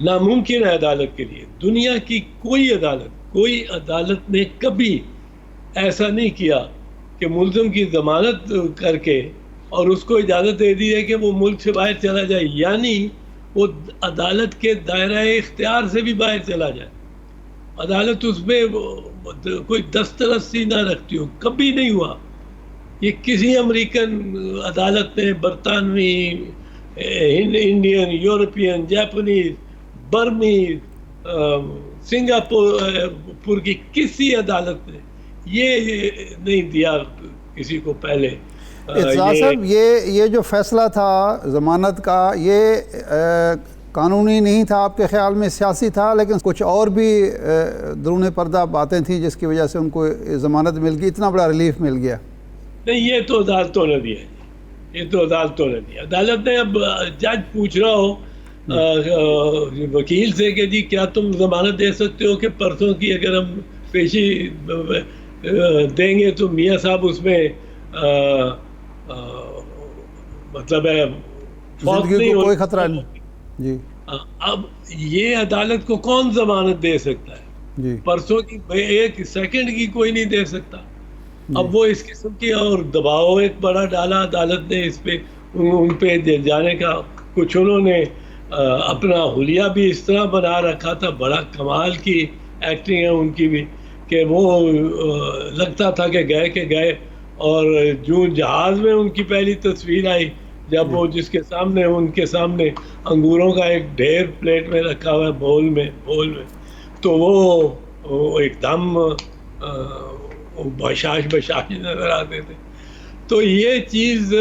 ناممکن ہے عدالت کے لیے. دنیا کی کوئی عدالت نے کبھی ایسا نہیں کیا کہ ملزم کی ضمانت کر کے اور اس کو اجازت دے دی ہے کہ وہ ملک سے باہر چلا جائے، یعنی وہ عدالت کے دائرہ اختیار سے بھی باہر چلا جائے. عدالت اس میں کوئی دسترسی نہ رکھتی ہو، کبھی نہیں ہوا. یہ کسی امریکن عدالت نے، برطانوی، Indian, European, Japanese, Burmese, Singapore کی کسی عدالت نے یہ نہیں دیا کسی کو پہلے. اعتزاز صاحب، یہ جو فیصلہ تھا ضمانت کا، یہ قانونی نہیں تھا آپ کے خیال میں، سیاسی تھا، لیکن کچھ اور بھی درون پردہ باتیں تھیں جس کی وجہ سے ان کو ضمانت مل گئی، اتنا بڑا ریلیف مل گیا؟ نہیں، یہ تو عدالتوں نے دیا، یہ تو عدالتوں نے دیا. عدالت نے اب جج پوچھ رہا ہو وکیل سے کہ جی کیا تم ضمانت دے سکتے ہو کہ پرسوں کی اگر ہم پیشی دیں گے تو میاں صاحب اس میں مطلب ہے زندگی کو کوئی خطرہ نہیں. جی، اب یہ عدالت کو کون ضمانت دے سکتا ہے؟ جی، پرسوں کی ایک سیکنڈ کی کوئی نہیں دے سکتا. اب وہ اس قسم کی اور دباؤ ایک بڑا ڈالا عدالت نے اس پہ، ان پہ جانے کا. کچھ انہوں نے اپنا حلیہ بھی اس طرح بنا رکھا تھا، بڑا کمال کی ایکٹنگ ہے ان کی بھی، کہ وہ لگتا تھا کہ گئے اور جو جہاز میں ان کی پہلی تصویر آئی جب وہ جس کے سامنے ان کے سامنے انگوروں کا ایک ڈھیر پلیٹ میں رکھا ہوا ہے بول میں تو وہ ایک دم بشاش نظر آتے تھے. تو یہ چیز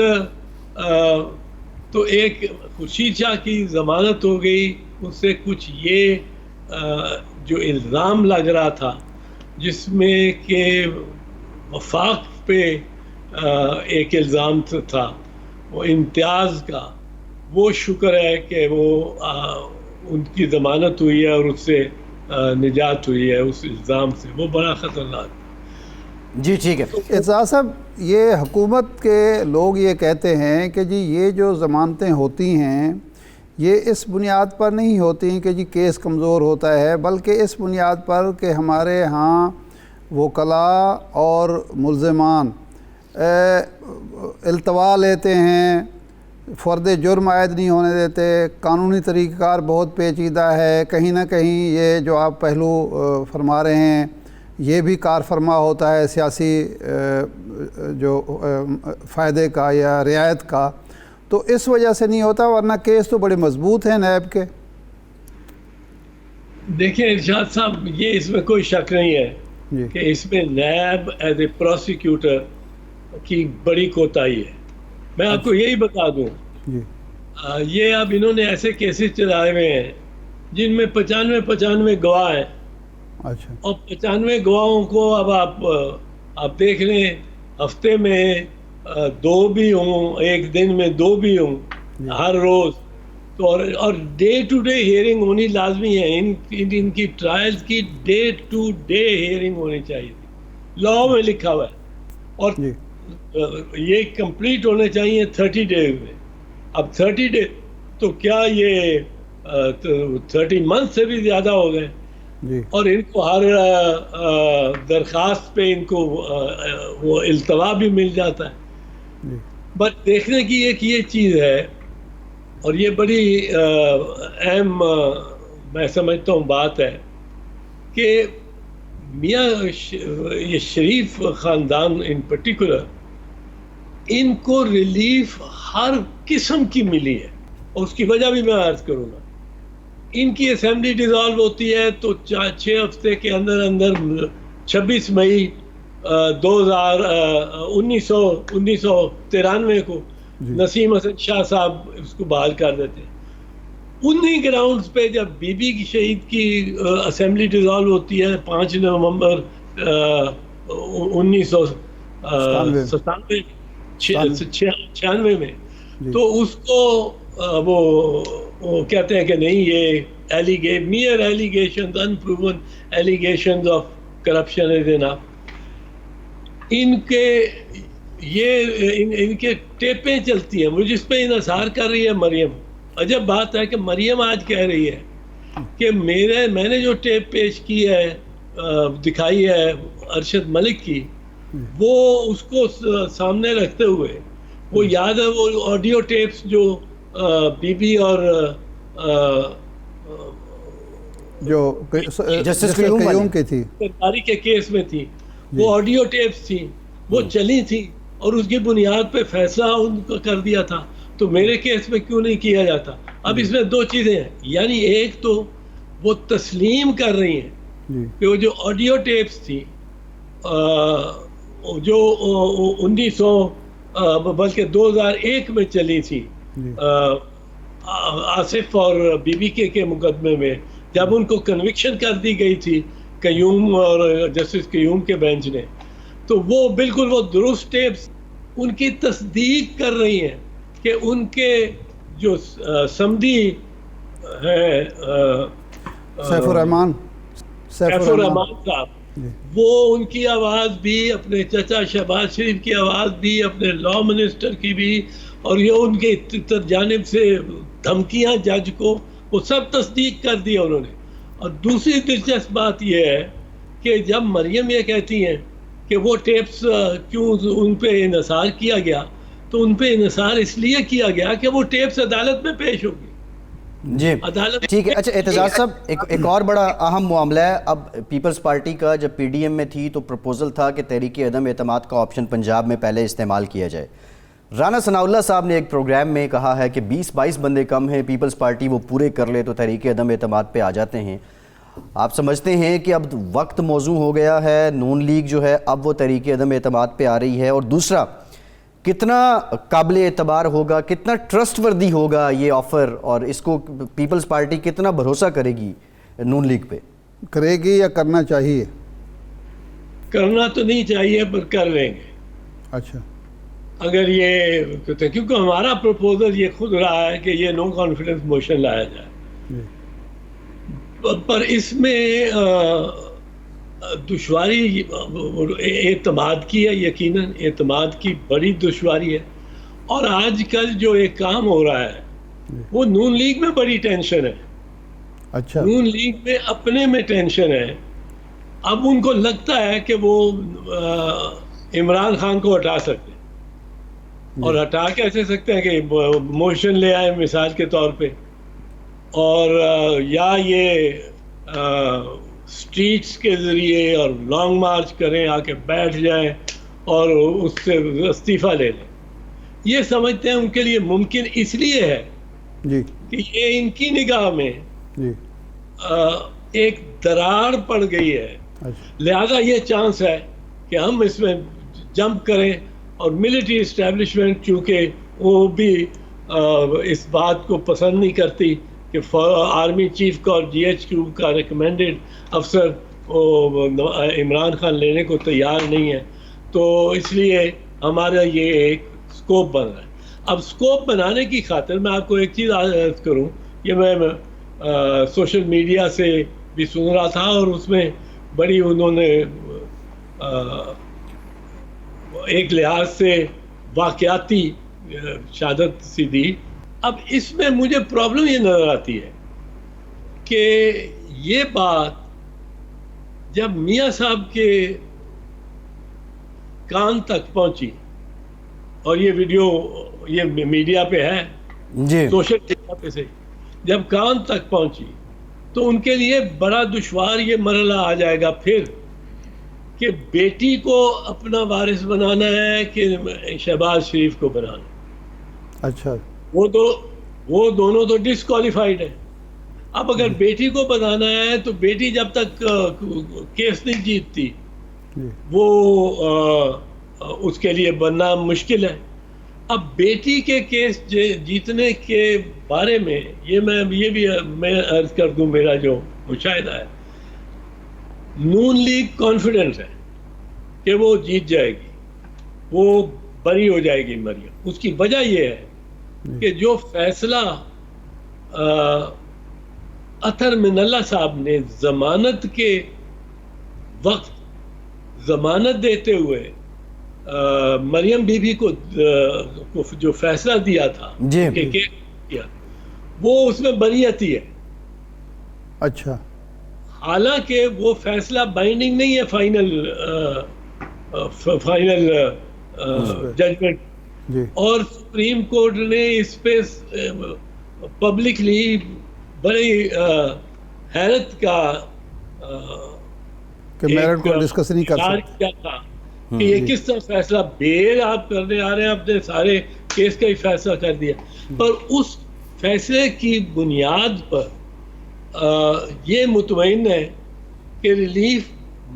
تو ایک خورشید شاہ کی ضمانت ہو گئی، اس سے کچھ یہ جو الزام لگ رہا تھا جس میں کہ وفاق پہ ایک الزام تھا وہ امتیاز کا، وہ شکر ہے کہ وہ ان کی ضمانت ہوئی ہے اور اس سے نجات ہوئی ہے اس الزام سے. وہ بڑا خطرناک. جی ٹھیک ہے. اعتزاز صاحب، یہ حکومت کے لوگ یہ کہتے ہیں کہ جی یہ جو ضمانتیں ہوتی ہیں یہ اس بنیاد پر نہیں ہوتی کہ جی کیس کمزور ہوتا ہے، بلکہ اس بنیاد پر کہ ہمارے ہاں وکلاء اور ملزمان التوا لیتے ہیں، فرد جرم عائد نہیں ہونے دیتے، قانونی طریقہ کار بہت پیچیدہ ہے. کہیں نہ کہیں یہ جو آپ پہلو فرما رہے ہیں یہ بھی کار فرما ہوتا ہے سیاسی جو فائدے کا یا رعایت کا. تو اس وجہ سے نہیں ہوتا، ورنہ کیس تو بڑے مضبوط ہیں نیب کے. دیکھیں ارشاد صاحب، یہ اس میں کوئی شک نہیں ہے کہ اس میں نیب ایز اے پروسیکیوٹر کی بڑی کوتاہی ہے. میں آپ کو یہی بتا دوں، یہ اب انہوں نے ایسے کیسز چلائے ہوئے ہیں جن میں 95 گواہ ہیں. اچھا. اور 95 گواہوں کو اب آپ دیکھ لیں، ہفتے میں 2 بھی ہوں، ایک دن میں 2 بھی ہوں، ہر روز. تو اور ڈے ٹو ڈے ہیئرنگ ہونی لازمی ہے. ان کی ٹرائلز کی ڈے ٹو ڈے ہیئرنگ ہونی چاہیے تھی، لاء میں لکھا ہوا ہے. اور یہ کمپلیٹ ہونے چاہیے 30 ڈیز میں. اب 30 ڈیز تو کیا یہ 30 منتھ سے بھی زیادہ ہو گئے. اور ان کو ہر درخواست پہ ان کو وہ التوا بھی مل جاتا ہے. بٹ دیکھنے کی ایک یہ چیز ہے، اور یہ بڑی اہم میں سمجھتا ہوں بات ہے کہ میاں یہ شریف خاندان ان پرٹیکولر، ان کو ریلیف ہر قسم کی ملی ہے، اور اس کی وجہ بھی میں عرض کروں گا. ان کی اسمبلی ڈیزالو ہوتی ہے تو 6 ہفتے کے اندر 26 مئی 1993 کو نسیم حسن شاہ صاحب اس کو بحال کر دیتے ہیں. انہی گراؤنڈز پہ جب بی بی کی شہید کی اسمبلی ڈیزالو ہوتی ہے 5 نومبر 1996 میں، تو اس کو وہ کہتے ہیں کہ نہیں، یہ mere allegations, unproven allegations of corruption is enough. ان کے ٹیپیں چلتی ہیں، وہ جس پہ انحصار کر رہی ہے مریم. عجب بات ہے کہ مریم آج کہہ رہی ہے کہ میں نے جو ٹیپ پیش کی ہے دکھائی ہے ارشد ملک کی، وہ اس کو سامنے رکھتے ہوئے وہ یاد ہے وہ آڈیو ٹیپس جو بی بی اور جو جسٹس قیوم کی تھی سرکاری کے کیس میں تھی، وہ آڈیو ٹیپس تھی، وہ چلی تھی اور اس کی بنیاد پہ فیصلہ ان کو کر دیا تھا. تو میرے کیس میں کیوں نہیں کیا جاتا؟ اب اس میں دو چیزیں ہیں، یعنی ایک تو وہ تسلیم کر رہی ہیں کہ وہ جو آڈیو ٹیپس تھی جو بلکہ 2001 میں چلی تھی آصف اور بی بی کے مقدمے میں، جب ان کو کنوکشن کر دی گئی تھی قیوم اور جسٹس قیوم کے بینچ نے، تو وہ بالکل وہ درست ٹیپس ان کی تصدیق کر رہی ہیں کہ ان کے جو سمدھی ہیں سیف الرحمان صاحب، وہ ان کی آواز بھی، اپنے چچا شہباز شریف کی آواز بھی، اپنے لا منسٹر کی بھی، اور یہ ان کے جانب سے دھمکیاں جج کو، وہ سب تصدیق کر دیا انہوں نے. اور دوسری دلچسپ بات یہ ہے کہ جب مریم یہ کہتی ہیں کہ وہ ٹیپس کیوں ان پہ انحصار کیا گیا، تو ان پہ انحصار اس لیے کیا گیا کہ وہ ٹیپس عدالت میں پیش ہوگی. جی ٹھیک ہے. اچھا اعتزاز صاحب، ایک اور بڑا اہم معاملہ ہے. اب پیپلز پارٹی کا جب پی ڈی ایم میں تھی تو پروپوزل تھا کہ تحریک عدم اعتماد کا آپشن پنجاب میں پہلے استعمال کیا جائے. رانا ثناء اللہ صاحب نے ایک پروگرام میں کہا ہے کہ 20-22 بندے کم ہیں، پیپلز پارٹی وہ پورے کر لے تو تحریک عدم اعتماد پہ آ جاتے ہیں. آپ سمجھتے ہیں کہ اب وقت موزوں ہو گیا ہے، نون لیگ جو ہے اب وہ تحریک عدم اعتماد پہ آ رہی ہے؟ اور دوسرا، کتنا قابل اعتبار ہوگا، کتنا ٹرسٹ وردی ہوگا یہ آفر، اور اس کو پیپلز پارٹی کتنا بھروسہ کرے گی نون لیگ پہ؟ کرے گی یا کرنا چاہیے؟ کرنا تو نہیں چاہیے پر کر لیں گے. اچھا، اگر یہ، کیونکہ ہمارا پروپوزل یہ خود رہا ہے کہ یہ نو کانفیڈنس موشن لایا جائے، پر اس میں دشواری اعتماد کی ہے، یقیناً اعتماد کی بڑی دشواری ہے. اور آج کل جو ایک کام ہو رہا ہے وہ نون لیگ میں بڑی ٹینشن ہے. اچھا، نون لیگ میں اپنے میں ٹینشن ہے. اب ان کو لگتا ہے کہ وہ عمران خان کو ہٹا سکتے ہیں، اور ہٹا کیسے سکتے ہیں کہ موشن لے آئے مثال کے طور پہ، اور یا یہ سٹریٹس کے ذریعے اور لانگ مارچ کریں، آ کے بیٹھ جائیں اور اس سے استعفیٰ لے لیں. یہ سمجھتے ہیں ان کے لیے ممکن اس لیے ہے جی کہ یہ ان کی نگاہ میں جی ایک درار پڑ گئی ہے. لہذا یہ چانس ہے کہ ہم اس میں جمپ کریں، اور ملٹری اسٹیبلشمنٹ چونکہ وہ بھی اس بات کو پسند نہیں کرتی کہ آرمی چیف کا اور جی ایچ کیو کا ریکمینڈڈ افسر عمران خان لینے کو تیار نہیں ہے. تو اس لیے ہمارا یہ ایک سکوپ بن رہا ہے. اب سکوپ بنانے کی خاطر میں آپ کو ایک چیز عرض کروں، یہ میں سوشل میڈیا سے بھی سن رہا تھا، اور اس میں بڑی انہوں نے ایک لحاظ سے واقعاتی شہادت سی دی. اب اس میں مجھے پرابلم یہ نظر آتی ہے کہ یہ بات جب میاں صاحب کے کان تک پہنچی، اور یہ ویڈیو یہ میڈیا پہ ہے، جی سوشل میڈیا پہ سے جب کان تک پہنچی، تو ان کے لیے بڑا دشوار یہ مرحلہ آ جائے گا پھر کہ بیٹی کو اپنا وارث بنانا ہے کہ شہباز شریف کو بنانا. اچھا، وہ دونوں تو ڈسکوالیفائڈ ہیں. اب اگر بیٹی کو بنانا ہے تو بیٹی جب تک کیس نہیں جیتتی وہ اس کے لیے بننا مشکل ہے. اب بیٹی کے کیس جیتنے کے بارے میں یہ بھی میں عرض کر دوں، میرا جو مشاہدہ ہے، نون لیگ کانفیڈنس ہے کہ وہ جیت جائے گی، وہ بری ہو جائے گی مریم. اس کی وجہ یہ ہے کہ جو فیصلہ اطہر من اللہ صاحب نے ضمانت کے وقت ضمانت دیتے ہوئے مریم بی بی کو جو فیصلہ دیا تھا جی کہ وہ اس میں بریت ہی ہے. اچھا حالانکہ وہ فیصلہ بائنڈنگ نہیں ہے فائنل ججمنٹ. جی اور سپریم کورٹ نے اس پہ پبلکلی بڑی حیرت کا کہ میرٹ کو ڈسکس نہیں کر سکتے کیا تھا کہ یہ کس طرح فیصلہ بیل آپ کرنے آ رہے ہیں, آپ نے سارے کیس کا ہی فیصلہ کر دیا. پر اس فیصلے کی بنیاد پر یہ مطمئن ہے کہ ریلیف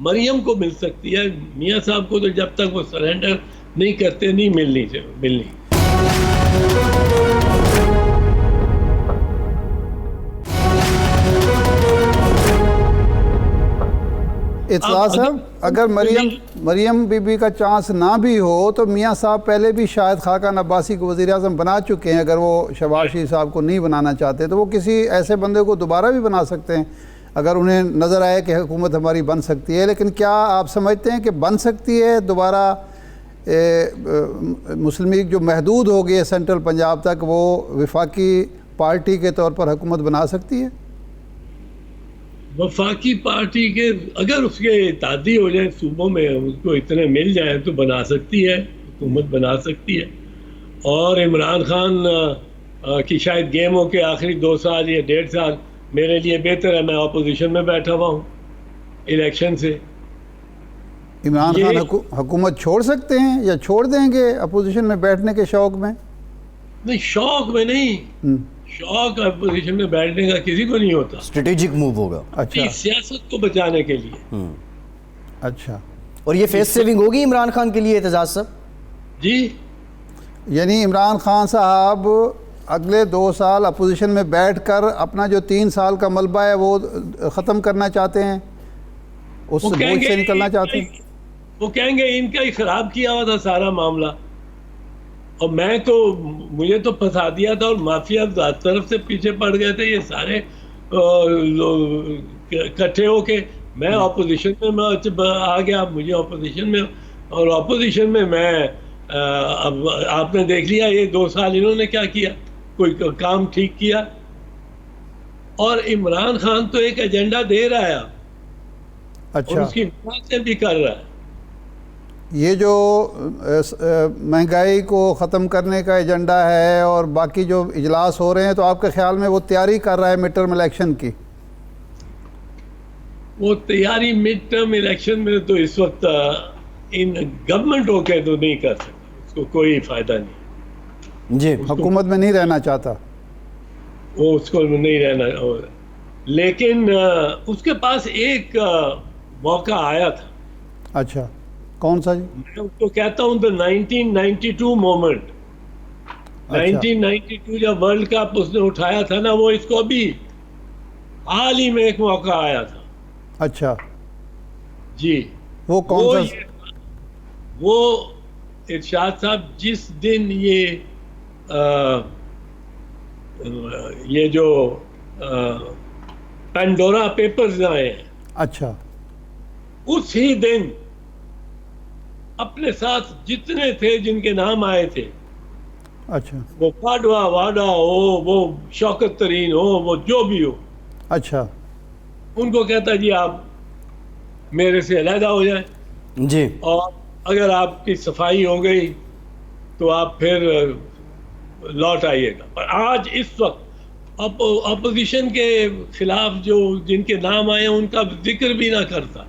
مریم کو مل سکتی ہے, میاں صاحب کو تو جب تک وہ سرنڈر نہیں کرتے نہیں ملنی. اطلاع صاحب, اگر مریم بی بی کا چانس نہ بھی ہو تو میاں صاحب پہلے بھی شاہد خاقان عباسی کو وزیر اعظم بنا چکے ہیں. اگر وہ شہباز شریف صاحب کو نہیں بنانا چاہتے تو وہ کسی ایسے بندے کو دوبارہ بھی بنا سکتے ہیں اگر انہیں نظر آئے کہ حکومت ہماری بن سکتی ہے. لیکن کیا آپ سمجھتے ہیں کہ بن سکتی ہے دوبارہ مسلم لیگ جو محدود ہو گئی ہے سینٹرل پنجاب تک, وہ وفاقی پارٹی کے طور پر حکومت بنا سکتی ہے؟ وفاقی پارٹی کے اگر اس کے اتحادی ہو جائیں صوبوں میں, اس کو اتنے مل جائیں تو بنا سکتی ہے, حکومت بنا سکتی ہے. اور عمران خان کی شاید گیم ہو کے آخری 2 سال یا 1.5 سال میرے لیے بہتر ہے, میں اپوزیشن میں بیٹھا ہوا ہوں الیکشن سے. عمران خان حکومت چھوڑ سکتے ہیں یا چھوڑ دیں گے اپوزیشن میں بیٹھنے کے شوق میں؟ نہیں, شوق میں نہیں, شوق اپوزیشن میں بیٹھنے کا کسی کو نہیں ہوتا, اسٹریٹجک موو ہوگا. اچھا, سیاست کو بچانے کے لیے. اچھا, اور یہ فیس سیونگ ہوگی عمران خان کے لیے اعتزاز صاحب؟ جی, یعنی عمران خان صاحب اگلے 2 سال اپوزیشن میں بیٹھ کر اپنا جو 3 سال کا ملبہ ہے وہ ختم کرنا چاہتے ہیں, اس بوجھ سے نکلنا چاہتے ہیں. وہ کہیں گے ان کا ہی خراب کیا ہوا تھا سارا معاملہ, اور مجھے تو پھنسا دیا تھا, اور مافیا طرف سے پیچھے پڑ گئے تھے یہ سارے اکٹھے ہو کے. میں اپوزیشن میں آ گیا, مجھے اپوزیشن میں, اور اپوزیشن میں اب آپ نے دیکھ لیا یہ 2 سال انہوں نے کیا کیا, کوئی کام ٹھیک کیا. اور عمران خان تو ایک ایجنڈا دے رہا ہے اچھا, اور اس کی باتیں بھی کر رہا ہے. یہ جو مہنگائی کو ختم کرنے کا ایجنڈا ہے اور باقی جو اجلاس ہو رہے ہیں, تو آپ کے خیال میں وہ تیاری کر رہا ہے مڈ ٹرم الیکشن کی؟ وہ تیاری مڈ ٹرم الیکشن میں تو اس وقت ان گورنمنٹ ہو کے تو نہیں کر سکتا, اس کو کوئی فائدہ نہیں. جی, حکومت میں نہیں رہنا چاہتا وہ, اس کو نہیں رہنا. لیکن اس کے پاس ایک موقع آیا تھا. اچھا, کون سا جی؟ میں اس کو کہتا ہوں the 1992 مومنٹ. 1992 جب ورلڈ کپ اس نے اٹھایا تھا نا, وہ اس کو ابھی حال ہی میں ایک موقع آیا تھا. اچھا جی, وہ کون سا؟ وہ ارشاد صاحب جس دن یہ جو پینڈورا پیپرز آئے ہیں, اچھا, اسی دن اپنے ساتھ جتنے تھے جن کے نام آئے تھے, اچھا, وہ واڈا ہو, وہ شوکت ترین ہو, وہ جو بھی ہو, اچھا, ان کو کہتا جی آپ میرے سے علیحدہ ہو جائیں, جی, اور اگر آپ کی صفائی ہو گئی تو آپ پھر لوٹ آئیے گا. پر آج اس وقت اپوزیشن کے خلاف جو جن کے نام آئے ہیں ان کا ذکر بھی نہ کرتا.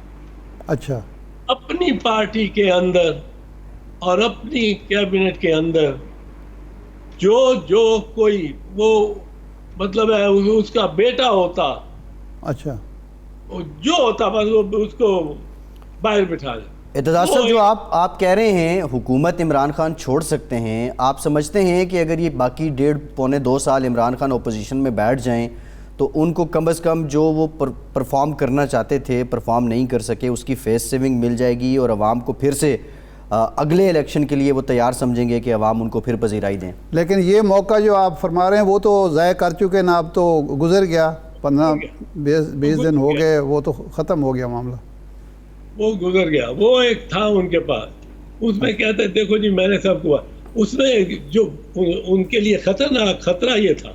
اچھا, اپنی پارٹی کے اندر اور اپنی کیبنٹ کے اندر جو کوئی وہ مطلب ہے اس کا بیٹا ہوتا, اچھا, جو ہوتا بس وہ اس کو باہر بٹھا دے. اعتزاز صاحب, جو آپ کہہ رہے ہیں حکومت عمران خان چھوڑ سکتے ہیں, آپ سمجھتے ہیں کہ اگر یہ باقی 1.5-2 سال عمران خان اپوزیشن میں بیٹھ جائیں تو ان کو کم از کم جو وہ پرفارم کرنا چاہتے تھے پرفارم نہیں کر سکے, اس کی فیس سیونگ مل جائے گی, اور عوام کو پھر سے اگلے الیکشن کے لیے وہ تیار سمجھیں گے کہ عوام ان کو پھر پذیرائی دیں؟ لیکن یہ موقع جو آپ فرما رہے ہیں وہ تو ضائع کر چکے نا, اب تو گزر گیا, 15-20 دن ہو گئے, وہ تو ختم ہو گیا معاملہ. وہ گزر گیا. وہ ایک تھا ان کے پاس, اس میں کہتے دیکھو جی میں نے سب کو, اس میں جو ان کے لیے خطرہ یہ تھا,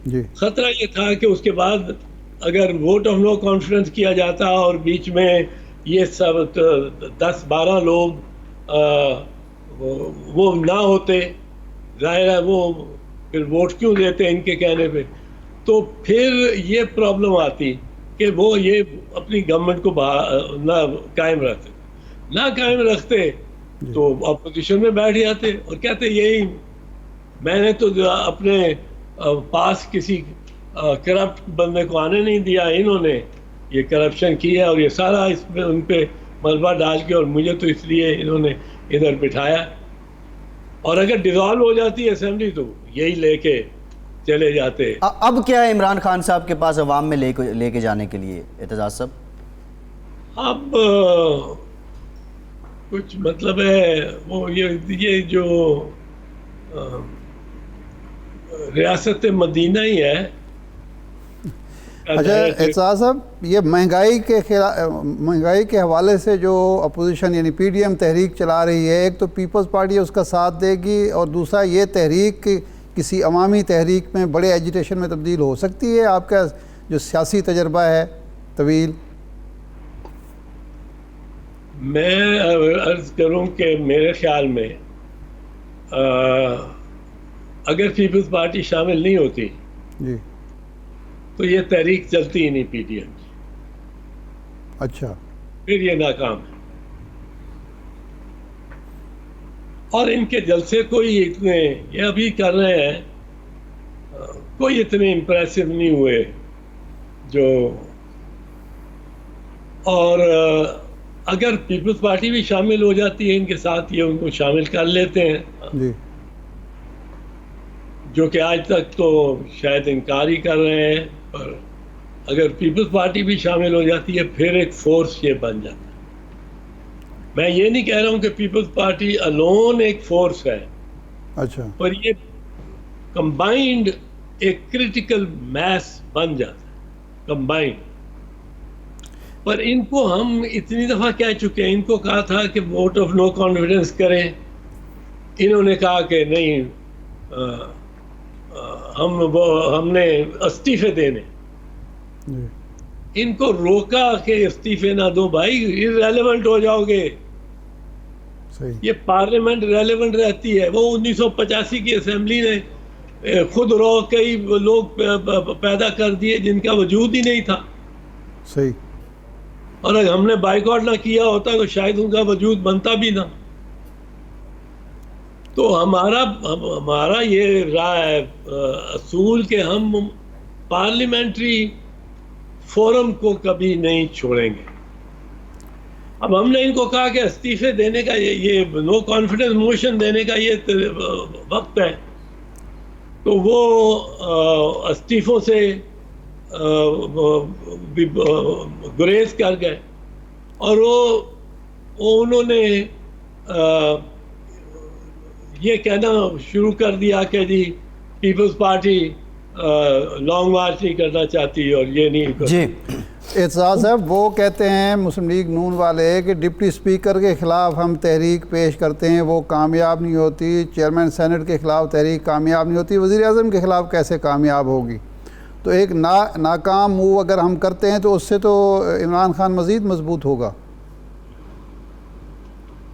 جی, خطرہ یہ تھا کہ اس کے بعد اگر ووٹ آف نو کانفیڈنس کیا جاتا اور بیچ میں یہ سب 10-12 لوگ وہ نہ ہوتے، ظاہر ہے وہ پھر ووٹ کیوں دیتے ان کے کہنے پہ، تو پھر یہ پرابلم آتی کہ وہ یہ اپنی گورنمنٹ کو نہ قائم رکھتے تو اپوزیشن میں بیٹھ جاتے اور کہتے یہی میں نے تو اپنے پاس کسی کرپٹ بندے کو آنے نہیں دیا، انہوں نے یہ کرپشن کیا اور یہ سارا اس پہ ان پہ ملبہ ڈال کے، اور مجھے تو اس لیے انہوں نے ادھر بٹھایا. اور اگر ڈیزالو ہو جاتی ہے اسمبلی تو یہی لے کے چلے جاتے. اب کیا ہے عمران خان صاحب کے پاس عوام میں لے کے جانے کے لیے اعتزاز صاحب؟ اب کچھ مطلب ہے وہ یہ جو ریاست مدینہ ہی ہے. اچھا اعتزاز صاحب، یہ مہنگائی کے حوالے سے جو اپوزیشن یعنی پی ڈی ایم تحریک چلا رہی ہے، ایک تو پیپلز پارٹی اس کا ساتھ دے گی اور دوسرا یہ تحریک کسی عوامی تحریک میں بڑے ایجیٹیشن میں تبدیل ہو سکتی ہے. آپ کا جو سیاسی تجربہ ہے طویل. میں عرض کروں کہ میرے خیال میں اگر پیپلز پارٹی شامل نہیں ہوتی جی تو یہ تحریک چلتی ہی نہیں پی ڈی ایم کی. اچھا، پھر یہ ناکام ہے. اور ان کے جلسے کوئی اتنے یہ ابھی کر رہے ہیں کوئی اتنے امپریسو نہیں ہوئے جو. اور اگر پیپلز پارٹی بھی شامل ہو جاتی ہے ان کے ساتھ، یہ ان کو شامل کر لیتے ہیں جی جو کہ آج تک تو شاید انکار ہی کر رہے ہیں. پر اگر پیپلز پارٹی بھی شامل ہو جاتی ہے پھر ایک فورس یہ بن جاتا ہے. میں یہ نہیں کہہ رہا ہوں کہ پیپلز پارٹی الون ایک فورس ہے، اچھا، پر یہ کمبائنڈ ایک کریٹیکل میس بن جاتا ہے کمبائنڈ. پر ان کو ہم اتنی دفعہ کہہ چکے ہیں، ان کو کہا تھا کہ ووٹ آف نو کانفیڈنس کریں، انہوں نے کہا کہ نہیں ہم نے استعفے دینے. ان کو روکا کہ استعفے نہ دو بھائی، ریلیونٹ ہو جاؤ گے. یہ پارلیمنٹ ریلیونٹ رہتی ہے. وہ 1985 کی اسمبلی نے خود رو کئی لوگ پیدا کر دیے جن کا وجود ہی نہیں تھا. صحیح. اور اگر ہم نے بائیکاٹ نہ کیا ہوتا تو شاید ان کا وجود بنتا بھی نہ. تو ہمارا یہ رائے ہے اصول کہ ہم پارلیمنٹری فورم کو کبھی نہیں چھوڑیں گے. اب ہم نے ان کو کہا کہ استعفے دینے کا یہ نو کانفیڈنس موشن دینے کا یہ وقت ہے، تو وہ استعفوں سے گریز کر گئے اور انہوں نے یہ کہنا شروع کر دیا کہ جی پیپلز پارٹی لانگ مارچ نہیں کرنا چاہتی اور یہ نہیں کرتی. جی اعتزاز صاحب، وہ کہتے ہیں مسلم لیگ نون والے کہ ڈپٹی اسپیکر کے خلاف ہم تحریک پیش کرتے ہیں، وہ کامیاب نہیں ہوتی. چیئرمین سینٹ کے خلاف تحریک کامیاب نہیں ہوتی، وزیر اعظم کے خلاف کیسے کامیاب ہوگی؟ تو ایک ناکام موو اگر ہم کرتے ہیں تو اس سے تو عمران خان مزید مضبوط ہوگا.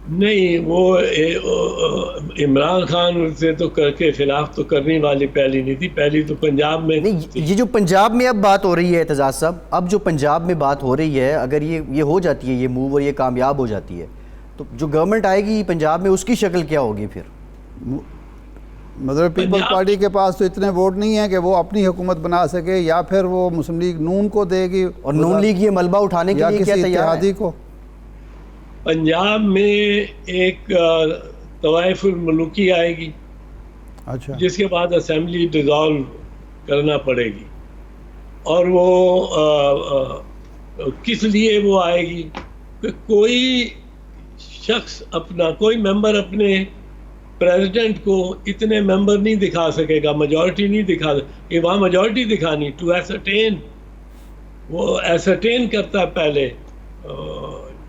نہیں، وہ عمران خان سے تو کے خلاف تو کرنے والی پہلی نہیں تھی. پہلی تو پنجاب میں نہیں، یہ جو پنجاب میں اب بات ہو رہی ہے اعتزاز صاحب، اب جو پنجاب میں بات ہو رہی ہے، اگر یہ ہو جاتی ہے یہ موو اور یہ کامیاب ہو جاتی ہے تو جو گورنمنٹ آئے گی پنجاب میں اس کی شکل کیا ہوگی پھر؟ مطلب پیپلز پارٹی کے پاس تو اتنے ووٹ نہیں ہیں کہ وہ اپنی حکومت بنا سکے، یا پھر وہ مسلم لیگ نون کو دے گی اور نون لیگ یہ ملبہ اٹھانے کے لیے کیا تیار ہے؟ کو پنجاب میں ایک طوائف الملوکی آئے گی، اچھا، جس کے بعد اسمبلی ڈیزالو کرنا پڑے گی. اور وہ کس لیے وہ آئے گی کہ کوئی شخص کوئی ممبر اپنے پریزیڈنٹ کو اتنے ممبر نہیں دکھا سکے گا، میجورٹی نہیں دکھا سکے. وہاں میجورٹی دکھانی ٹو ایسرٹین، وہ ایسرٹین کرتا ہے پہلے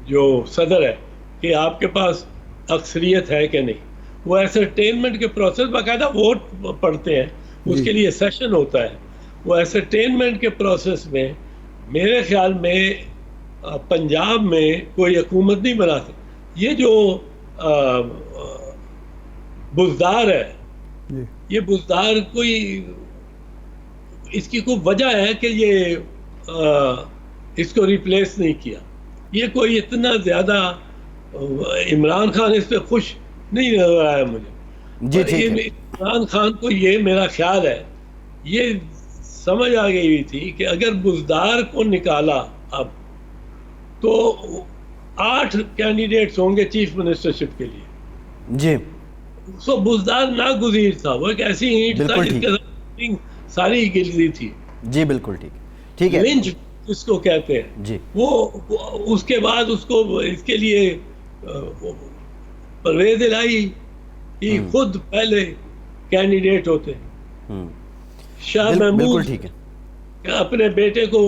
جو صدر ہے کہ آپ کے پاس اکثریت ہے کہ نہیں. وہ ایسرٹینمنٹ کے پروسیس باقاعدہ ووٹ پڑھتے ہیں، اس کے لیے سیشن ہوتا ہے. وہ ایسرٹینمنٹ کے پروسیس میں میرے خیال میں پنجاب میں کوئی حکومت نہیں بنا سکتی. یہ جو بزدار ہے, یہ بزدار کوئی اس کی کوئی وجہ ہے کہ یہ اس کو ریپلیس نہیں کیا. یہ کوئی اتنا زیادہ عمران خان اس پہ خوش نہیں نظر آیا مجھے. جی ٹھیک ہے. عمران خان کو یہ میرا خیال ہے یہ سمجھ آ گئی ہوئی تھی کہ اگر بزدار کو نکالا اب تو 8 کینڈیڈیٹس ہوں گے چیف منسٹرشپ کے لیے. جی سو بزدار ناگزیر تھا, وہ ایک ایسی اینٹ تھا جس کے ساتھ ساری گلزی تھی. جی بالکل ٹھیک ہے. لنچ جس کو کہتے ہیں جی, وہ اس کے بعد اس کو اس کے لیے پرویز الہی ہی خود پہلے کینڈیڈیٹ ہوتے. شاہ محمود ٹھیک ہے, اپنے بیٹے کو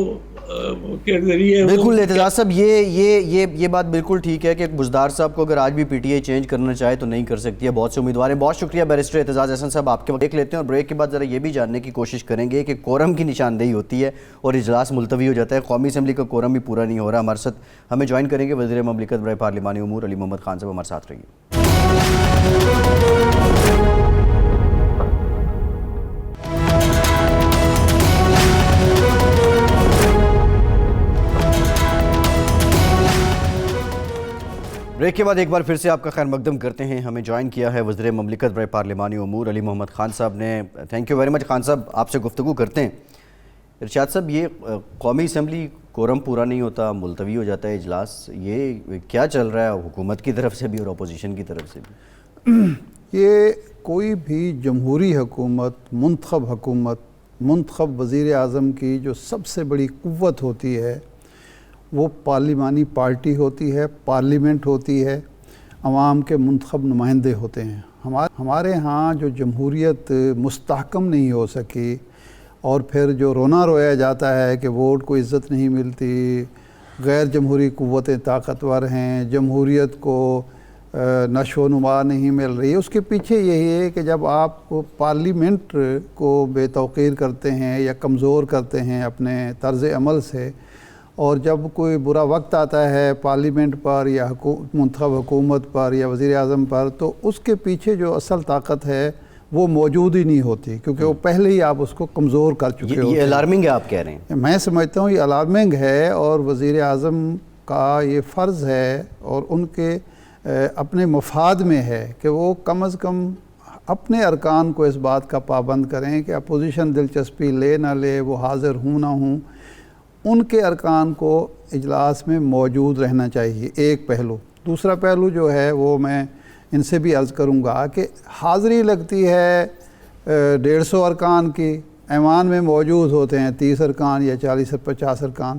کے ذریعے بالکل. اعتزاز صاحب یہ بات بالکل ٹھیک ہے کہ بزدار صاحب کو اگر آج بھی پی ٹی آئی چینج کرنا چاہے تو نہیں کر سکتی ہے. بہت سے امیدوار ہیں. بہت شکریہ بیرسٹر اعتزاز احسن صاحب, آپ کے وقت دیکھ لیتے ہیں اور بریک کے بعد ذرا یہ بھی جاننے کی کوشش کریں گے کہ کورم کی نشاندہی ہوتی ہے اور اجلاس ملتوی ہو جاتا ہے. قومی اسمبلی کا کورم بھی پورا نہیں ہو رہا. ہمارے ساتھ ہمیں جوائن کریں گے وزیر مملکت برائے پارلیمانی امور علی محمد خان صاحب. ہمارے ساتھ رہیے. بریک کے بعد ایک بار پھر سے آپ کا خیر مقدم کرتے ہیں. ہمیں جوائن کیا ہے وزیر مملکت برائے پارلیمانی امور علی محمد خان صاحب نے. Thank you very much Khan صاحب. آپ سے گفتگو کرتے ہیں. ارشاد صاحب, یہ قومی اسمبلی کورم پورا نہیں ہوتا, ملتوی ہو جاتا ہے اجلاس, یہ کیا چل رہا ہے حکومت کی طرف سے بھی اور اپوزیشن کی طرف سے بھی؟ یہ کوئی بھی جمہوری حکومت, منتخب وزیر اعظم کی جو سب سے بڑی قوت ہوتی ہے وہ پارلیمانی پارٹی ہوتی ہے, پارلیمنٹ ہوتی ہے, عوام کے منتخب نمائندے ہوتے ہیں. ہمارے ہاں جو جمہوریت مستحکم نہیں ہو سکی اور پھر جو رونا رویا جاتا ہے کہ ووٹ کو عزت نہیں ملتی, غیر جمہوری قوتیں طاقتور ہیں, جمہوریت کو نشو و نما نہیں مل رہی, اس کے پیچھے یہی ہے کہ جب آپ پارلیمنٹ کو بے توقیر کرتے ہیں یا کمزور کرتے ہیں اپنے طرز عمل سے, اور جب کوئی برا وقت آتا ہے پارلیمنٹ پر یا منتخب حکومت پر یا وزیر اعظم پر, تو اس کے پیچھے جو اصل طاقت ہے وہ موجود ہی نہیں ہوتی, کیونکہ وہ پہلے ہی آپ اس کو کمزور کر چکے ہوتے ہیں. یہ الارمنگ ہے آپ کہہ رہے ہیں؟ میں سمجھتا ہوں یہ الارمنگ ہے, اور وزیر اعظم کا یہ فرض ہے اور ان کے اپنے مفاد میں ہے کہ وہ کم از کم اپنے ارکان کو اس بات کا پابند کریں کہ اپوزیشن دلچسپی لے نہ لے, وہ حاضر ہوں نہ ہوں, ان کے ارکان کو اجلاس میں موجود رہنا چاہیے. ایک پہلو. دوسرا پہلو جو ہے وہ میں ان سے بھی عرض کروں گا کہ حاضری لگتی ہے 150 ارکان کی, ایوان میں موجود ہوتے ہیں 30 ارکان یا 40 اور 50 ارکان.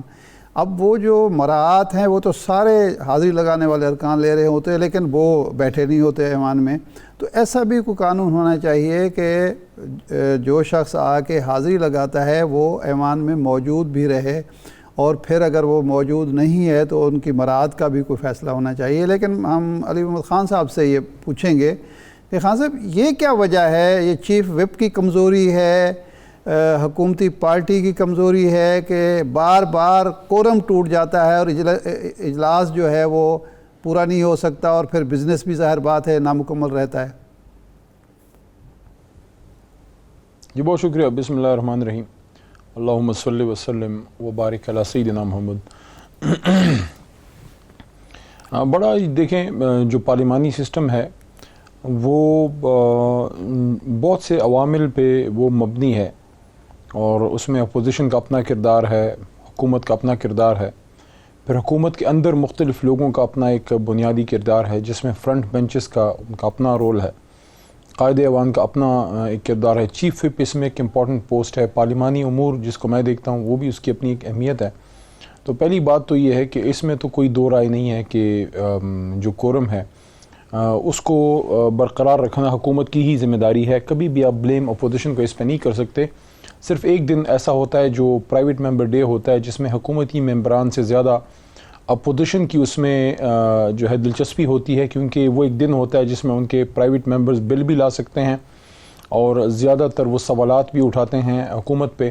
اب وہ جو مراعات ہیں وہ تو سارے حاضری لگانے والے ارکان لے رہے ہوتے ہیں, لیکن وہ بیٹھے نہیں ہوتے ایوان میں. تو ایسا بھی کوئی قانون ہونا چاہیے کہ جو شخص آ کے حاضری لگاتا ہے وہ ایوان میں موجود بھی رہے, اور پھر اگر وہ موجود نہیں ہے تو ان کی مراعات کا بھی کوئی فیصلہ ہونا چاہیے. لیکن ہم علی محمد خان صاحب سے یہ پوچھیں گے کہ خان صاحب یہ کیا وجہ ہے, یہ چیف وپ کی کمزوری ہے, حکومتی پارٹی کی کمزوری ہے کہ بار بار کورم ٹوٹ جاتا ہے اور اجلاس جو ہے وہ پورا نہیں ہو سکتا, اور پھر بزنس بھی ظاہر بات ہے نامکمل رہتا ہے؟ جی بہت شکریہ. بسم اللہ الرحمن الرحیم. اللہم صلی وسلم وبارک علی سیدنا محمد. بڑا دیکھیں جو پارلیمانی سسٹم ہے وہ بہت سے عوامل پہ وہ مبنی ہے, اور اس میں اپوزیشن کا اپنا کردار ہے, حکومت کا اپنا کردار ہے, پھر حکومت کے اندر مختلف لوگوں کا اپنا ایک بنیادی کردار ہے جس میں فرنٹ بینچز کا ان کا اپنا رول ہے, قائد ایوان کا اپنا ایک کردار ہے, چیف وپ اس میں ایک امپورٹنٹ پوسٹ ہے, پارلیمانی امور جس کو میں دیکھتا ہوں وہ بھی اس کی اپنی ایک اہمیت ہے. تو پہلی بات تو یہ ہے کہ اس میں تو کوئی دو رائے نہیں ہے کہ جو کورم ہے اس کو برقرار رکھنا حکومت کی ہی ذمہ داری ہے. کبھی بھی آپ بلیم اپوزیشن کو اس پہ نہیں کر سکتے. صرف ایک دن ایسا ہوتا ہے جو پرائیویٹ ممبر ڈے ہوتا ہے جس میں حکومتی ممبران سے زیادہ اپوزیشن کی اس میں جو ہے دلچسپی ہوتی ہے, کیونکہ وہ ایک دن ہوتا ہے جس میں ان کے پرائیویٹ ممبرز بل بھی لا سکتے ہیں اور زیادہ تر وہ سوالات بھی اٹھاتے ہیں حکومت پہ.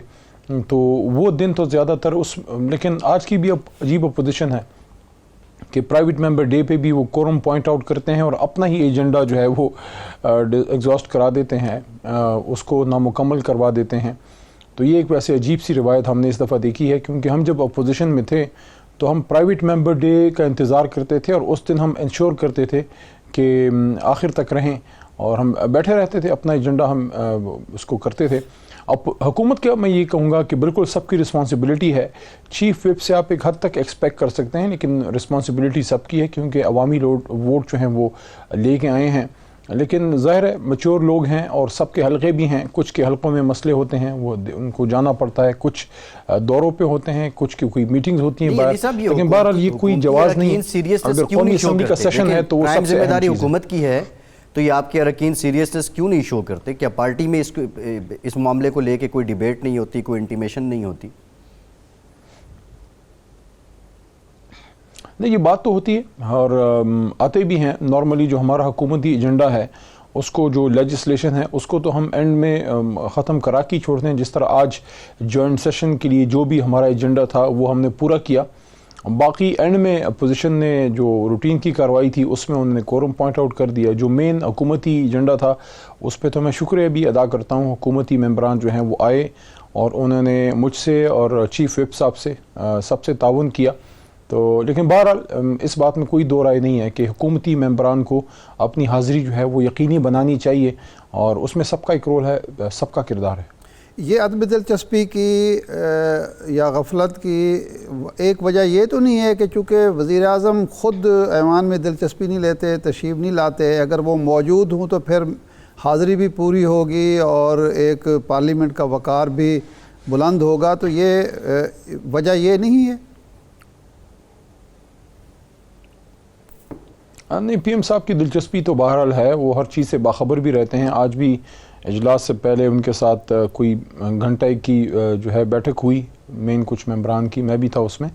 تو وہ دن تو زیادہ تر لیکن آج کی بھی عجیب اپوزیشن ہے کہ پرائیویٹ ممبر ڈے پہ بھی وہ کورم پوائنٹ آؤٹ کرتے ہیں اور اپنا ہی ایجنڈا جو ہے وہ ایگزاسٹ کرا دیتے ہیں، اس کو نامکمل کروا دیتے ہیں. تو یہ ایک ویسے عجیب سی روایت ہم نے اس دفعہ دیکھی ہے، کیونکہ ہم جب اپوزیشن میں تھے تو ہم پرائیویٹ ممبر ڈے کا انتظار کرتے تھے اور اس دن ہم انشور کرتے تھے کہ آخر تک رہیں، اور ہم بیٹھے رہتے تھے، اپنا ایجنڈا ہم اس کو کرتے تھے. اب حکومت کا میں یہ کہوں گا کہ بالکل سب کی رسپانسبلٹی ہے. چیف وپ سے آپ ایک حد تک ایکسپیکٹ کر سکتے ہیں، لیکن رسپانسبلٹی سب کی ہے، کیونکہ عوامی ووٹ جو ہیں وہ لے کے آئے ہیں. لیکن ظاہر ہے میچور لوگ ہیں اور سب کے حلقے بھی ہیں، کچھ کے حلقوں میں مسئلے ہوتے ہیں، وہ ان کو جانا پڑتا ہے، کچھ دوروں پہ ہوتے ہیں، کچھ کی کوئی میٹنگز ہوتی ہیں باہر. لیکن بہرحال یہ کوئی جواز نہیں ہے. اگر قومی اسمبلی کا سیشن ہے تو وہ سب سے ذمہ داری حکومت کی ہے، تو یہ آپ کے اراکین سیریسنس کیوں نہیں شو کرتے؟ کیا پارٹی میں اس معاملے کو لے کے کوئی ڈیبیٹ نہیں ہوتی، کوئی انٹیمیشن نہیں ہوتی؟ نہیں، یہ بات تو ہوتی ہے اور آتے بھی ہیں. نارملی جو ہمارا حکومتی ایجنڈا ہے اس کو، جو لیجسلیشن ہے اس کو تو ہم اینڈ میں ختم کرا کے چھوڑتے ہیں. جس طرح آج جوائنٹ سیشن کے لیے جو بھی ہمارا ایجنڈا تھا وہ ہم نے پورا کیا. باقی اینڈ میں اپوزیشن نے جو روٹین کی کارروائی تھی اس میں انہوں نے کورم پوائنٹ آؤٹ کر دیا. جو مین حکومتی ایجنڈا تھا اس پہ تو میں شکریہ بھی ادا کرتا ہوں. حکومتی ممبران جو ہیں وہ آئے اور انہوں نے مجھ سے اور چیف وپ صاحب سے سب سے تعاون کیا. تو لیکن بہرحال اس بات میں کوئی دو رائے نہیں ہے کہ حکومتی ممبران کو اپنی حاضری جو ہے وہ یقینی بنانی چاہیے، اور اس میں سب کا ایک رول ہے، سب کا کردار ہے. یہ عدم دلچسپی کی یا غفلت کی ایک وجہ یہ تو نہیں ہے کہ چونکہ وزیر اعظم خود ایوان میں دلچسپی نہیں لیتے، تشریف نہیں لاتے، اگر وہ موجود ہوں تو پھر حاضری بھی پوری ہوگی اور ایک پارلیمنٹ کا وقار بھی بلند ہوگا، تو یہ وجہ یہ نہیں ہے؟ نہیں، پی ایم صاحب کی دلچسپی تو بہرحال ہے، وہ ہر چیز سے باخبر بھی رہتے ہیں. آج بھی اجلاس سے پہلے ان کے ساتھ کوئی گھنٹے کی جو ہے بیٹھک ہوئی مین کچھ ممبران کی، میں بھی تھا اس میں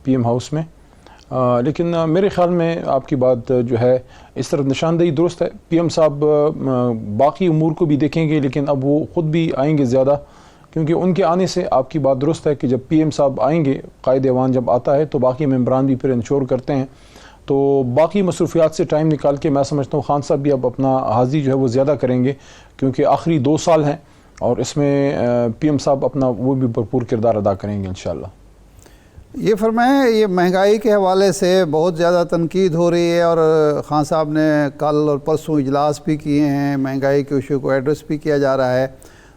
پی ایم ہاؤس میں. لیکن میرے خیال میں آپ کی بات جو ہے اس طرح نشاندہی درست ہے. پی ایم صاحب باقی امور کو بھی دیکھیں گے، لیکن اب وہ خود بھی آئیں گے زیادہ، کیونکہ ان کے آنے سے آپ کی بات درست ہے کہ جب پی ایم صاحب آئیں گے، قائد ایوان جب آتا ہے تو باقی ممبران بھی پھر انشور کرتے ہیں. تو باقی مصروفیات سے ٹائم نکال کے میں سمجھتا ہوں خان صاحب بھی اب اپنا حاضری جو ہے وہ زیادہ کریں گے، کیونکہ آخری 2 سال ہیں اور اس میں پی ایم صاحب اپنا وہ بھی بھرپور کردار ادا کریں گے انشاءاللہ. یہ فرمائیں، یہ مہنگائی کے حوالے سے بہت زیادہ تنقید ہو رہی ہے اور خان صاحب نے کل اور پرسوں اجلاس بھی کیے ہیں، مہنگائی کے ایشو کو ایڈریس بھی کیا جا رہا ہے.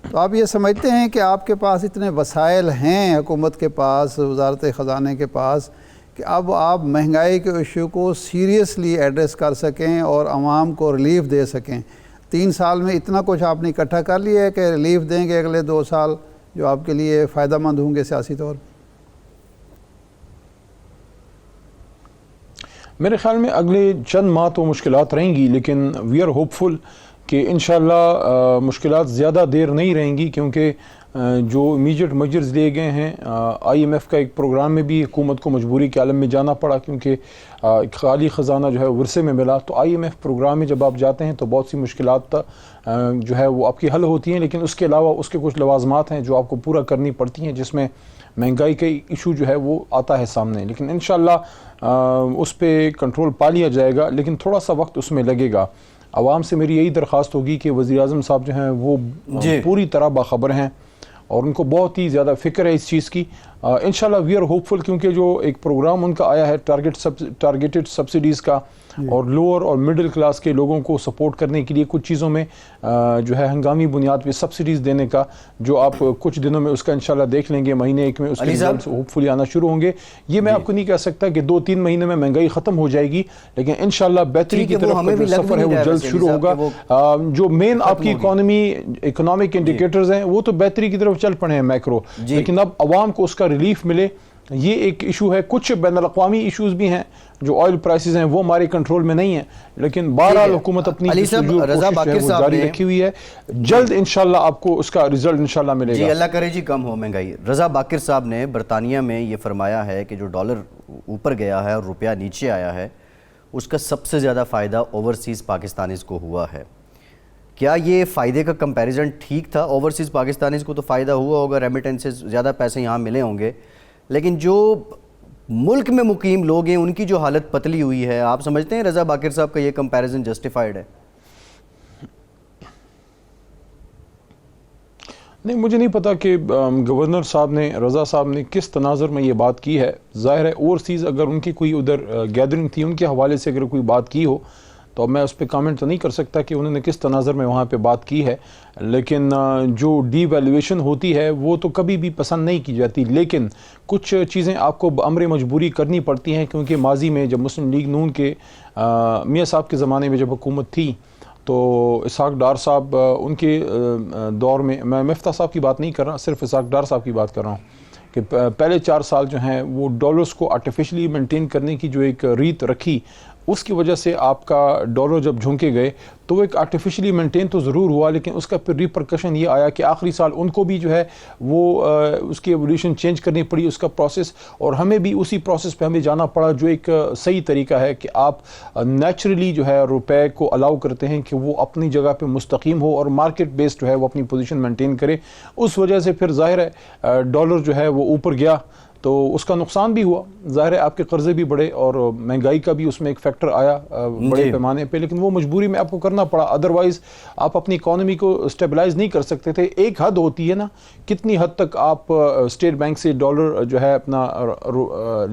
تو آپ یہ سمجھتے ہیں کہ آپ کے پاس اتنے وسائل ہیں، حکومت کے پاس، وزارت خزانے کے پاس، کہ اب آپ مہنگائی کے ایشو کو سیریسلی ایڈریس کر سکیں اور عوام کو ریلیف دے سکیں؟ 3 سال میں اتنا کچھ آپ نے اکٹھا کر لیا ہے کہ ریلیف دیں گے اگلے 2 سال جو آپ کے لیے فائدہ مند ہوں گے سیاسی طور پر؟ میرے خیال میں اگلے چند ماہ تو مشکلات رہیں گی، لیکن وی آر ہوپ فل کہ انشاءاللہ مشکلات زیادہ دیر نہیں رہیں گی، کیونکہ جو امیجیٹ میجرز لیے گئے ہیں. آئی ایم ایف کا ایک پروگرام میں بھی حکومت کو مجبوری کے عالم میں جانا پڑا، کیونکہ خالی خزانہ جو ہے ورثے میں ملا. تو آئی ایم ایف پروگرام میں جب آپ جاتے ہیں تو بہت سی مشکلات جو ہے وہ آپ کی حل ہوتی ہیں، لیکن اس کے علاوہ اس کے کچھ لوازمات ہیں جو آپ کو پورا کرنی پڑتی ہیں، جس میں مہنگائی کا ایشو جو ہے وہ آتا ہے سامنے. لیکن انشاءاللہ اس پہ کنٹرول پا لیا جائے گا، لیکن تھوڑا سا وقت اس میں لگے گا. عوام سے میری یہی درخواست ہوگی کہ وزیر اعظم صاحب جو ہیں وہ پوری طرح باخبر ہیں اور ان کو بہت ہی زیادہ فکر ہے اس چیز کی. انشاءاللہ وی آر ہوپ فل، کیونکہ جو ایک پروگرام ان کا آیا ہے ٹارگیٹڈ سبسڈیز کا، اور لوور اور مڈل کلاس کے لوگوں کو سپورٹ کرنے کے لیے کچھ چیزوں میں جو ہے ہنگامی بنیاد پہ سبسڈیز دینے کا، جو آپ کچھ دنوں میں اس کا انشاءاللہ دیکھ لیں گے، مہینے 1 میں اس کے رزلٹس ہوپ فلی آنا شروع ہوں گے. یہ میں آپ کو نہیں کہہ سکتا کہ 2-3 مہینے میں مہنگائی ختم ہو جائے گی، لیکن انشاءاللہ بہتری کی طرف کا جو سفر ہے وہ جلد شروع ہوگا. جو مین آپ کی اکنامک انڈیکیٹرز ہیں وہ تو بہتری کی طرف چل پڑے ہیں میکرو، لیکن اب عوام کو اس کا ریلیف ملے، یہ ایک ایشو ہے. کچھ بین الاقوامی ایشوز بھی ہیں، جو آئل پرائسز ہیں وہ ہمارے کنٹرول میں نہیں ہیں، لیکن بہرحال حکومت اپنی جاری رکھی ہوئی ہے. جلد انشاءاللہ آپ کو اس کا رزلٹ انشاءاللہ ملے گا. جی اللہ کرے جی کم ہو مہنگائی. رضا باقر صاحب نے برطانیہ میں یہ فرمایا ہے کہ جو ڈالر اوپر گیا ہے اور روپیہ نیچے آیا ہے، اس کا سب سے زیادہ فائدہ اوورسیز پاکستانیز کو ہوا ہے. کیا یہ فائدے کا کمپیریزن ٹھیک تھا؟ اوورسیز پاکستانیز کو تو فائدہ ہوا ہوگا، ریمیٹنسز زیادہ پیسے یہاں ملے ہوں گے، لیکن جو ملک میں مقیم لوگ ہیں ان کی جو حالت پتلی ہوئی ہے، آپ سمجھتے ہیں رضا باقر صاحب کا یہ کمپیریزن جسٹیفائڈ ہے؟ نہیں، مجھے نہیں پتا کہ گورنر صاحب نے، رضا صاحب نے کس تناظر میں یہ بات کی ہے. ظاہر ہے اوورسیز اگر ان کی کوئی ادھر گیدرنگ تھی، ان کے حوالے سے اگر کوئی بات کی ہو تو میں اس پہ کامنٹ تو نہیں کر سکتا کہ انہوں نے کس تناظر میں وہاں پہ بات کی ہے. لیکن جو ڈی ویلیویشن ہوتی ہے وہ تو کبھی بھی پسند نہیں کی جاتی، لیکن کچھ چیزیں آپ کو بامر مجبوری کرنی پڑتی ہیں، کیونکہ ماضی میں جب مسلم لیگ نون کے میاں صاحب کے زمانے میں جب حکومت تھی تو اسحاق ڈار صاحب ان کے دور میں مفتاح صاحب کی بات نہیں کر رہا، صرف اسحاق ڈار صاحب کی بات کر رہا ہوں کہ پہلے 4 سال جو ہیں وہ ڈالرز کو آرٹیفیشلی مینٹین کرنے کی جو ایک ریت رکھی، اس کی وجہ سے آپ کا ڈالر جب جھونکے گئے تو وہ ایک آرٹیفیشلی مینٹین تو ضرور ہوا، لیکن اس کا پھر ریپرکشن یہ آیا کہ آخری سال ان کو بھی جو ہے وہ اس کی ایولیوشن چینج کرنی پڑی، اس کا پروسیس، اور ہمیں بھی اسی پروسیس پہ ہمیں جانا پڑا، جو ایک صحیح طریقہ ہے کہ آپ نیچرلی جو ہے روپے کو الاؤ کرتے ہیں کہ وہ اپنی جگہ پہ مستقیم ہو اور مارکیٹ بیس جو ہے وہ اپنی پوزیشن مینٹین کرے. اس وجہ سے پھر ظاہر ہے ڈالر جو ہے وہ اوپر گیا تو اس کا نقصان بھی ہوا، ظاہر ہے آپ کے قرضے بھی بڑھے اور مہنگائی کا بھی اس میں ایک فیکٹر آیا بڑے پیمانے پہ، لیکن وہ مجبوری میں آپ کو کرنا پڑا، ادروائز آپ اپنی اکانومی کو اسٹیبلائز نہیں کر سکتے تھے. ایک حد ہوتی ہے نا کتنی حد تک آپ اسٹیٹ بینک سے ڈالر جو ہے اپنا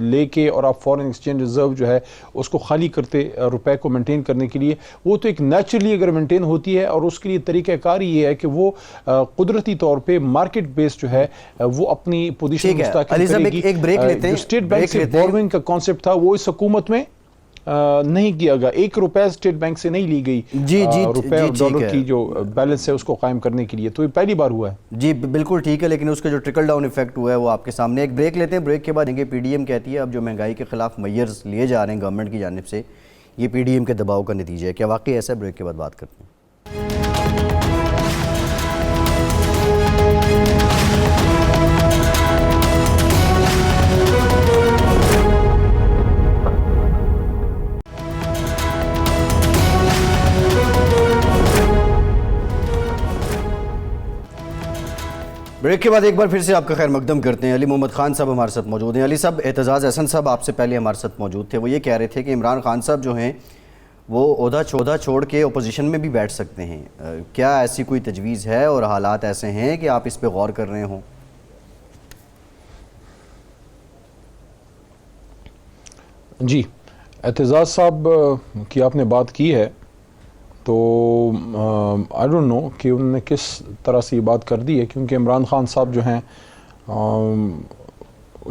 لے کے اور آپ فارن ایکسچینج ریزرو جو ہے اس کو خالی کرتے روپے کو مینٹین کرنے کے لیے، وہ تو ایک نیچرلی اگر مینٹین ہوتی ہے، اور اس کے لیے طریقہ کار یہ ہے کہ وہ قدرتی طور پہ مارکیٹ بیس جو ہے وہ اپنی پوزیشن مستحکم کرے گی. ایک بریک لیتے ہیں، اسٹیٹ بینک سے بورونگ کا کانسیپٹ تھا وہ اس حکومت میں نہیں کیا گیا، 1 روپے اسٹیٹ بینک سے نہیں لی گئی روپے اور ڈالر کی جو بیلنس ہے اس کو قائم کرنے کے لیے، تو یہ پہلی بار ہوا ہے. جی بالکل ٹھیک ہے، لیکن اس کا جو ٹرکل ڈاؤن ایفیکٹ ہوا ہے وہ آپ کے سامنے. ایک بریک لیتے ہیں، بریک کے بعد پی ڈی ایم کہتی ہے اب جو مہنگائی کے خلاف میئرز لیے جا رہے ہیں گورنمنٹ کی جانب سے یہ پی ڈی ایم کے دباؤ کا نتیجہ ہے، کیا واقعی ایسا ہے؟ بریک کے بعد بات کرتے ہیں. بریک کے بعد ایک بار پھر سے آپ کا خیر مقدم کرتے ہیں. علی محمد خان صاحب ہمارے ساتھ موجود ہیں. علی صاحب، اعتزاز احسن صاحب آپ سے پہلے ہمارے ساتھ موجود تھے، وہ یہ کہہ رہے تھے کہ عمران خان صاحب جو ہیں وہ عہدہ چھوڑ کے اپوزیشن میں بھی بیٹھ سکتے ہیں. کیا ایسی کوئی تجویز ہے اور حالات ایسے ہیں کہ آپ اس پہ غور کر رہے ہوں؟ جی، اعتزاز صاحب کی آپ نے بات کی ہے تو آئی ڈونٹ نو کہ انہوں نے کس طرح سے یہ بات کر دی ہے، کیونکہ عمران خان صاحب جو ہیں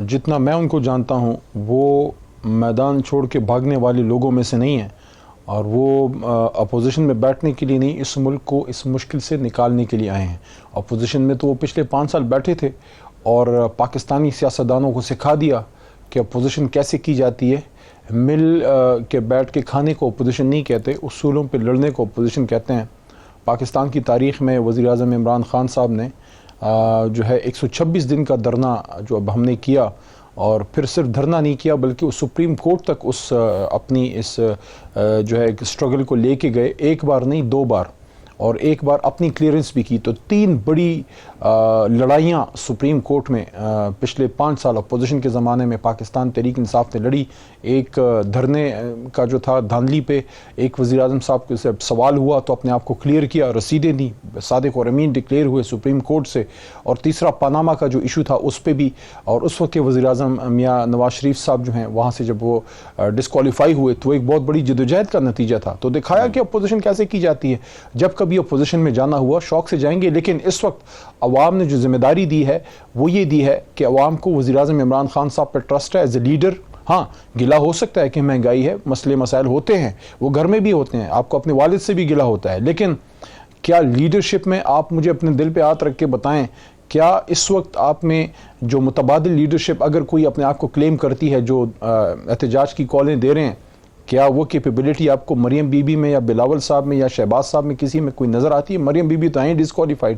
جتنا میں ان کو جانتا ہوں وہ میدان چھوڑ کے بھاگنے والے لوگوں میں سے نہیں ہیں، اور وہ اپوزیشن میں بیٹھنے کے لیے نہیں، اس ملک کو اس مشکل سے نکالنے کے لیے آئے ہیں. اپوزیشن میں تو وہ پچھلے 5 سال بیٹھے تھے اور پاکستانی سیاستدانوں کو سکھا دیا کہ اپوزیشن کیسے کی جاتی ہے. مل کے بیٹھ کے کھانے کو اپوزیشن نہیں کہتے، اصولوں پہ لڑنے کو اپوزیشن کہتے ہیں. پاکستان کی تاریخ میں وزیر اعظم عمران خان صاحب نے جو ہے 126 دن کا دھرنا جو اب ہم نے کیا، اور پھر صرف دھرنا نہیں کیا بلکہ وہ سپریم کورٹ تک اس اپنی اس جو ہے اسٹرگل کو لے کے گئے، 1 بار نہیں 2 بار، اور 1 بار اپنی کلیئرنس بھی کی. تو 3 بڑی لڑائیاں سپریم کورٹ میں پچھلے 5 سال اپوزیشن کے زمانے میں پاکستان تحریک انصاف نے لڑی. ایک دھرنے کا جو تھا دھاندلی پہ ایک وزیر اعظم صاحب کو سے سوال ہوا تو اپنے آپ کو کلیئر کیا، رسیدیں دی، صادق اور امین ڈکلیئر ہوئے سپریم کورٹ سے. اور تیسرا پاناما کا جو ایشو تھا اس پہ بھی، اور اس وقت کے وزیر اعظم میاں نواز شریف صاحب جو ہیں وہاں سے جب وہ ڈسکوالیفائی ہوئے تو ایک بہت بڑی جدوجہد کا نتیجہ تھا. تو دکھایا کہ اپوزیشن کیسے کی جاتی ہے. جب کبھی اپوزیشن میں جانا ہوا شوق سے جائیں گے، لیکن اس وقت عوام نے جو ذمہ داری دی ہے وہ یہ دی ہے کہ عوام کو وزیر اعظم عمران خان صاحب پہ ٹرسٹ ہے ایز اے لیڈر. ہاں گلہ ہو سکتا ہے کہ مہنگائی ہے، مسئلے مسائل ہوتے ہیں، وہ گھر میں بھی ہوتے ہیں، آپ کو اپنے والد سے بھی گلہ ہوتا ہے، لیکن کیا لیڈرشپ میں آپ مجھے اپنے دل پہ ہاتھ رکھ کے بتائیں، کیا اس وقت آپ میں جو متبادل لیڈرشپ اگر کوئی اپنے آپ کو کلیم کرتی ہے، جو احتجاج کی کالیں دے رہے ہیں، کیا وہ کیپیبلٹی آپ کو مریم بی بی میں یا بلاول صاحب میں یا شہباز صاحب میں کسی میں کوئی نظر آتی ہے؟ مریم بی بی تو ہیں ڈسکوالیفائڈ.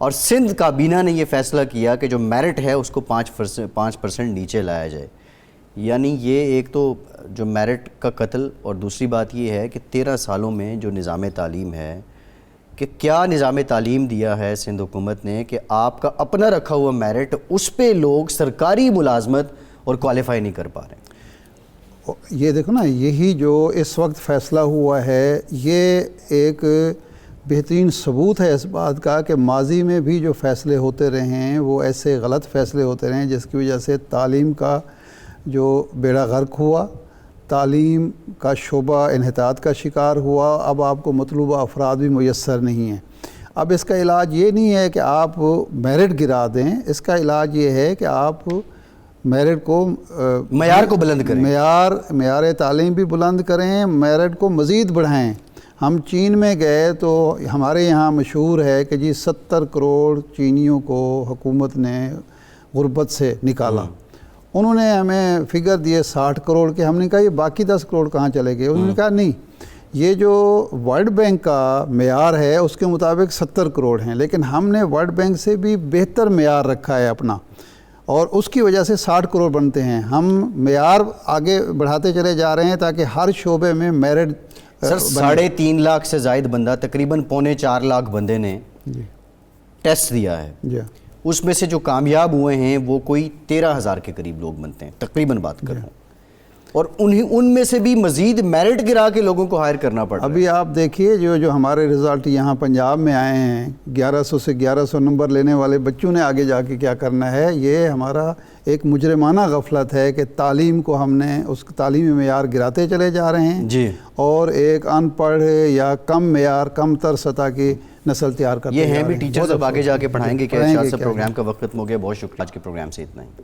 اور سندھ کابینہ نے یہ فیصلہ کیا کہ جو میرٹ ہے اس کو 5% نیچے لایا جائے. یعنی یہ ایک تو جو میرٹ کا قتل، اور دوسری بات یہ ہے کہ 13 سالوں میں جو نظام تعلیم ہے، کہ کیا نظام تعلیم دیا ہے سندھ حکومت نے کہ آپ کا اپنا رکھا ہوا میرٹ اس پہ لوگ سرکاری ملازمت اور کوالیفائی نہیں کر پا رہے ہیں. یہ دیکھو نا، یہی جو اس وقت فیصلہ ہوا ہے یہ ایک بہترین ثبوت ہے اس بات کا کہ ماضی میں بھی جو فیصلے ہوتے رہے ہیں وہ ایسے غلط فیصلے ہوتے رہے ہیں جس کی وجہ سے تعلیم کا جو بیڑا غرق ہوا، تعلیم کا شعبہ انحطاط کا شکار ہوا. اب آپ کو مطلوبہ افراد بھی میسر نہیں ہیں. اب اس کا علاج یہ نہیں ہے کہ آپ میرٹ گرا دیں، اس کا علاج یہ ہے کہ آپ میرٹ کو معیار کو بلند کریں، معیار تعلیم بھی بلند کریں، میرٹ کو مزید بڑھائیں. ہم چین میں گئے تو ہمارے یہاں مشہور ہے کہ جی 70 کروڑ چینیوں کو حکومت نے غربت سے نکالا. انہوں نے ہمیں فگر دیے 60 کروڑ کے. ہم نے کہا یہ باقی 10 کروڑ کہاں چلے گئے؟ انہوں نے کہا نہیں، یہ جو ورلڈ بینک کا معیار ہے اس کے مطابق 70 کروڑ ہیں، لیکن ہم نے ورلڈ بینک سے بھی بہتر معیار رکھا ہے اپنا، اور اس کی وجہ سے 60 کروڑ بنتے ہیں. ہم معیار آگے بڑھاتے چلے جا رہے ہیں تاکہ ہر شعبے میں میرٹ. سر 3.5 لاکھ سے زائد بندہ، تقریباً 3.25 لاکھ بندے نے ٹیسٹ دیا ہے. جی، اس میں سے جو کامیاب ہوئے ہیں وہ کوئی 13,000 کے قریب لوگ بنتے ہیں تقریباً بات کر رہا ہوں، اور ان میں سے بھی مزید میرٹ گرا کے لوگوں کو ہائر کرنا پڑ رہا ہے. ابھی آپ دیکھیے جو ہمارے رزلٹ یہاں پنجاب میں آئے ہیں، 1100 سے 1100 نمبر لینے والے بچوں نے آگے جا کے کیا کرنا ہے. یہ ہمارا ایک مجرمانہ غفلت ہے کہ تعلیم کو ہم نے اس تعلیمی معیار گراتے چلے جا رہے ہیں جی، اور ایک ان پڑھ یا کم معیار، کم تر سطح کی نسل تیار کرتے یہ ہیں بھی ٹیچرز اب آگے جا کے پڑھائیں گے. کہ ارشاد صاحب کیا پروگرام کا وقت ختم ہو گیا. بہت شکریہ. آج کے پروگرام سے اتنا ہی.